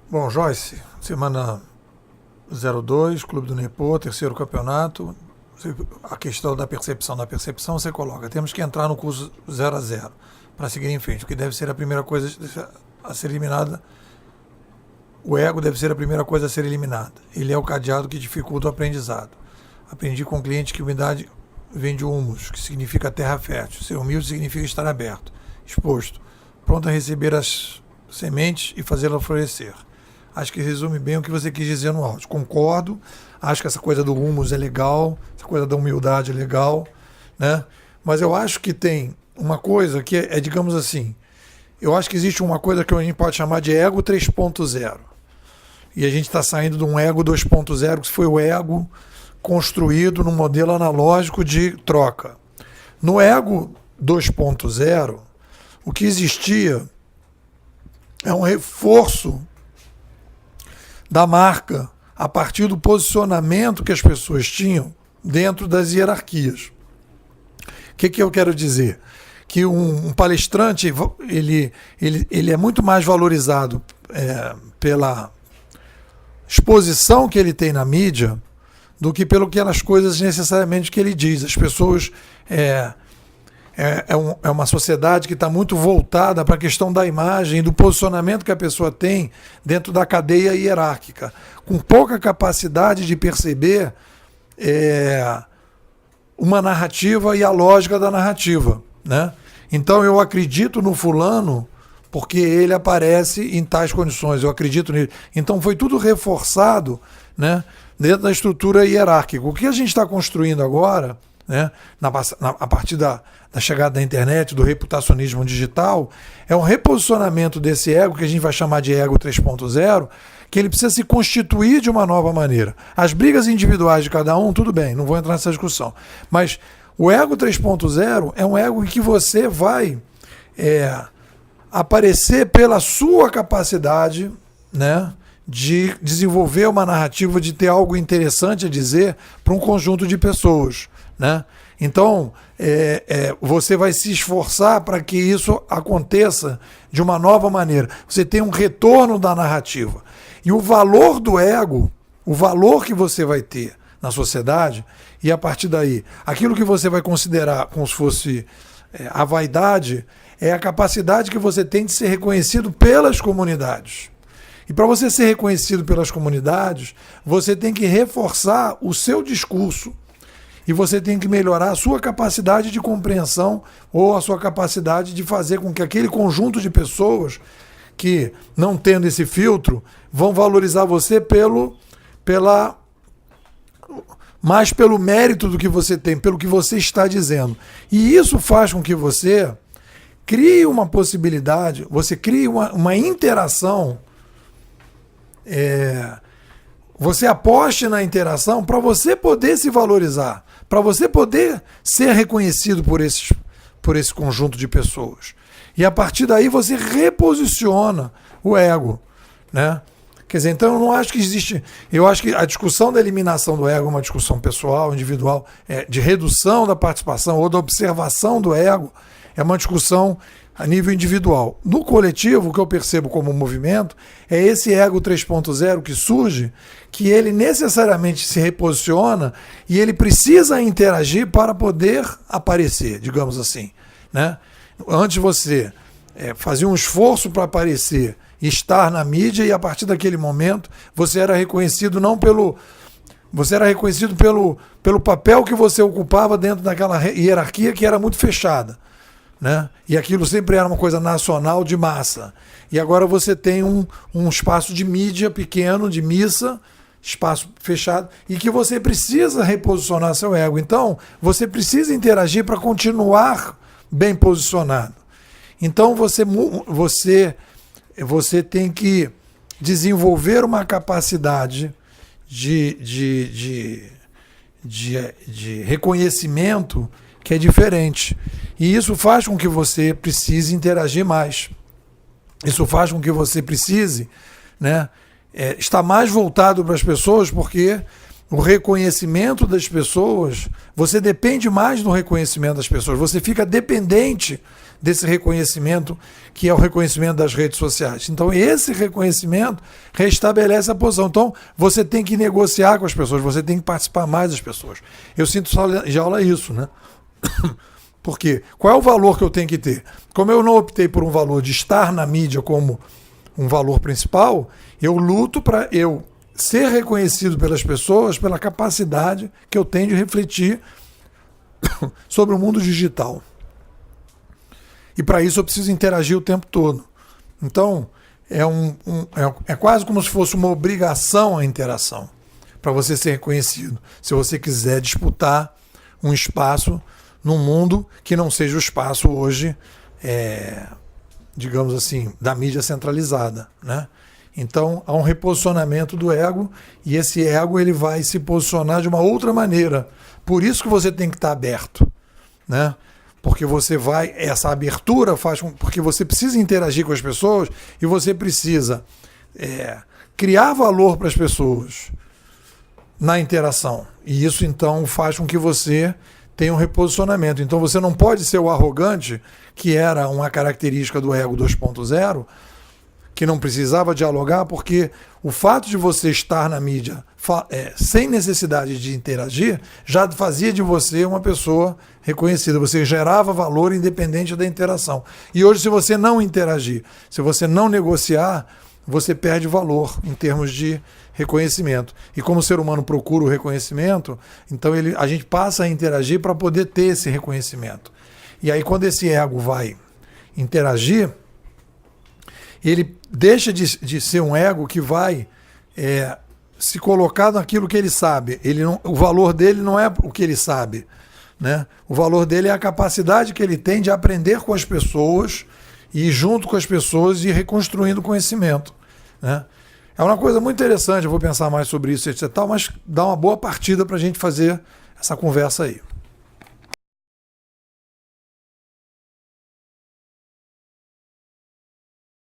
Bom, Joyce, semana 02, Clube do Nepô, terceiro campeonato. A questão da percepção você coloca. Temos que entrar no curso 0-0 para seguir em frente, o que deve ser a primeira coisa a ser eliminada. O ego deve ser a primeira coisa a ser eliminada. Ele é o cadeado que dificulta o aprendizado. Aprendi com o cliente que humildade vem de humus, que significa terra fértil. Ser humilde significa estar aberto, exposto, pronto a receber as sementes e fazê-las florescer. Acho que resume bem o que você quis dizer no áudio. Concordo, acho que essa coisa do humus é legal, essa coisa da humildade é legal, né? Mas eu acho que tem uma coisa que digamos assim, eu acho que existe uma coisa que a gente pode chamar de ego 3.0. E a gente está saindo de um ego 2.0, que foi o ego construído no modelo analógico de troca. No ego 2.0, o que existia é um reforço da marca a partir do posicionamento que as pessoas tinham dentro das hierarquias. O que eu quero dizer? Que um palestrante ele é muito mais valorizado pela exposição que ele tem na mídia do que pelas coisas necessariamente que ele diz. As pessoas é uma sociedade que está muito voltada para a questão da imagem e do posicionamento que a pessoa tem dentro da cadeia hierárquica, com pouca capacidade de perceber uma narrativa e a lógica da narrativa, né? Então eu acredito no fulano porque ele aparece em tais condições, eu acredito nele. Então foi tudo reforçado, né, dentro da estrutura hierárquica. O que a gente está construindo agora, né, a partir da chegada da internet, do reputacionismo digital, é um reposicionamento desse ego, que a gente vai chamar de ego 3.0, que ele precisa se constituir de uma nova maneira. As brigas individuais de cada um, tudo bem, não vou entrar nessa discussão. Mas o ego 3.0 é um ego em que você vai aparecer pela sua capacidade, né, de desenvolver uma narrativa, de ter algo interessante a dizer para um conjunto de pessoas, né? Então, você vai se esforçar para que isso aconteça de uma nova maneira. Você tem um retorno da narrativa. E o valor do ego, o valor que você vai ter na sociedade, e a partir daí, aquilo que você vai considerar como se fosse a vaidade, é a capacidade que você tem de ser reconhecido pelas comunidades. E para você ser reconhecido pelas comunidades, você tem que reforçar o seu discurso e você tem que melhorar a sua capacidade de compreensão ou a sua capacidade de fazer com que aquele conjunto de pessoas que, não tendo esse filtro, vão valorizar você mais pelo mérito do que você tem, pelo que você está dizendo. E isso faz com que você crie uma possibilidade, você crie uma interação, você aposte na interação para você poder se valorizar, para você poder ser reconhecido por esse conjunto de pessoas. E a partir daí você reposiciona o ego, né? Quer dizer, então eu não acho que existe... Eu acho que a discussão da eliminação do ego é uma discussão pessoal, individual, de redução da participação ou da observação do ego, é uma discussão a nível individual. No coletivo, o que eu percebo como movimento é esse ego 3.0 que surge, que ele necessariamente se reposiciona e ele precisa interagir para poder aparecer, digamos assim, né? Antes você fazia um esforço para aparecer e estar na mídia, e a partir daquele momento você era reconhecido pelo papel que você ocupava dentro daquela hierarquia que era muito fechada, né? E aquilo sempre era uma coisa nacional, de massa. E agora você tem um espaço de mídia pequeno, de missa, espaço fechado, e que você precisa reposicionar seu ego. Então, você precisa interagir para continuar bem posicionado. Então, você tem que desenvolver uma capacidade de reconhecimento que é diferente. E isso faz com que você precise interagir mais. Isso faz com que você precise, né, estar mais voltado para as pessoas, porque o reconhecimento das pessoas, você depende mais do reconhecimento das pessoas. Você fica dependente desse reconhecimento que é o reconhecimento das redes sociais. Então, esse reconhecimento restabelece a posição. Então, você tem que negociar com as pessoas, você tem que participar mais das pessoas. Eu sinto sala de aula isso, né? Porque qual é o valor que eu tenho que ter? Como eu não optei por um valor de estar na mídia como um valor principal, eu luto para eu ser reconhecido pelas pessoas pela capacidade que eu tenho de refletir sobre o mundo digital. E para isso eu preciso interagir o tempo todo. Então, é quase como se fosse uma obrigação a interação para você ser reconhecido, se você quiser disputar um espaço num mundo que não seja o espaço hoje, digamos assim, da mídia centralizada, né? Então, há um reposicionamento do ego e esse ego ele vai se posicionar de uma outra maneira. Por isso que você tem que estar aberto, né? Porque essa abertura faz porque você precisa interagir com as pessoas e você precisa criar valor para as pessoas na interação. E isso, então, faz com que você tenha um reposicionamento. Então, você não pode ser o arrogante, que era uma característica do ego 2.0, que não precisava dialogar, porque o fato de você estar na mídia sem necessidade de interagir já fazia de você uma pessoa reconhecida. Você gerava valor independente da interação. E hoje, se você não interagir, se você não negociar, você perde valor em termos de reconhecimento. E como o ser humano procura o reconhecimento, então a gente passa a interagir para poder ter esse reconhecimento. E aí, quando esse ego vai interagir, ele deixa de ser um ego que vai se colocar naquilo que ele sabe. O valor dele não é o que ele sabe, né? O valor dele é a capacidade que ele tem de aprender com as pessoas e ir junto com as pessoas e ir reconstruindo conhecimento, né? É uma coisa muito interessante, eu vou pensar mais sobre isso, etc. Mas dá uma boa partida para a gente fazer essa conversa aí.